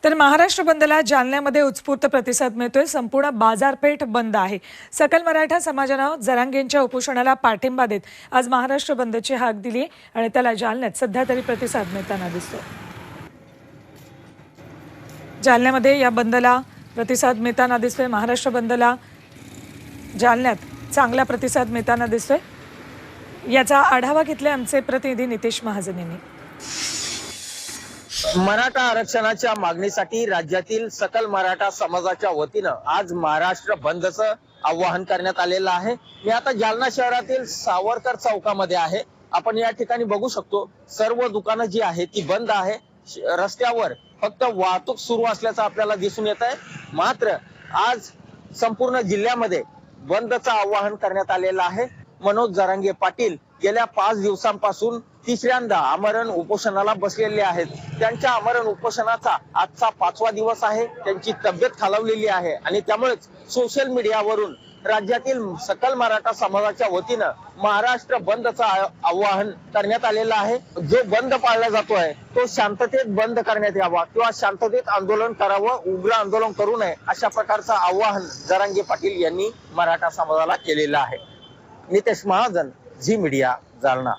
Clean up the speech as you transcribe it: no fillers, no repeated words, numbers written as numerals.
तर महाराष्ट्र बंदला जालन्यामध्ये उत्स्फूर्त प्रतिसाद मिळतोय। संपूर्ण बाजारपेठ बंद आहे। सकल मराठा समाजानं जरांगेंच्या उपोषणाला पाठिंबा देत आज महाराष्ट्र बंदची हाक दिली आणि त्याला जालन्यात सध्या तरी प्रतिसाद मिळताना दिसतोय। जालन्यामध्ये या बंदला प्रतिसाद मिळताना दिसतोय। महाराष्ट्र बंदला जालन्यात चांगला प्रतिसाद मिळताना दिसतोय। याचा आढावा घेतलाय आमचे प्रतिनिधी नितेश महाजन यांनी। मराठा आरक्षणाच्या मागणीसाठी राज्यातील सकल मराठा समाजाच्या वतीनं आज महाराष्ट्र बंदचं आवाहन करण्यात आलेलं आहे। मी आता जालना शहरातील सावरकर चौकामध्ये आहे। आपण या ठिकाणी बघू शकतो सर्व दुकानं जी आहेत ती बंद आहे। रस्त्यावर फक्त वाहतूक सुरू असल्याचं आपल्याला दिसून येत आहे। मात्र आज संपूर्ण जिल्ह्यामध्ये बंदचं आवाहन करण्यात आलेलं आहे। मनोज जरांगे पाटील गेल्या 5 दिवसांपासून तिसऱ्यांदा आमरण उपोषणाला बसलेले आहेत। त्यांच्या आमरण उपोषणाचा आजचा 5वा दिवस आहे। त्यांची तब्येत खालावलेली आहे आणि त्यामुळेच सोशल मीडियावरून राज्यातील सकल मराठा समाजाच्या वतीनं महाराष्ट्र बंदचं आवाहन करण्यात आलेलं आहे। जो बंद पाळला जातोय तो शांततेत बंद करण्यात यावा किंवा शांततेत आंदोलन करावं, उग्र आंदोलन करू नये अशा प्रकारचं आवाहन जरांगे पाटील यांनी मराठा समाजाला केलेलं आहे। नितेश महाजन, झी मीडिया, जालना।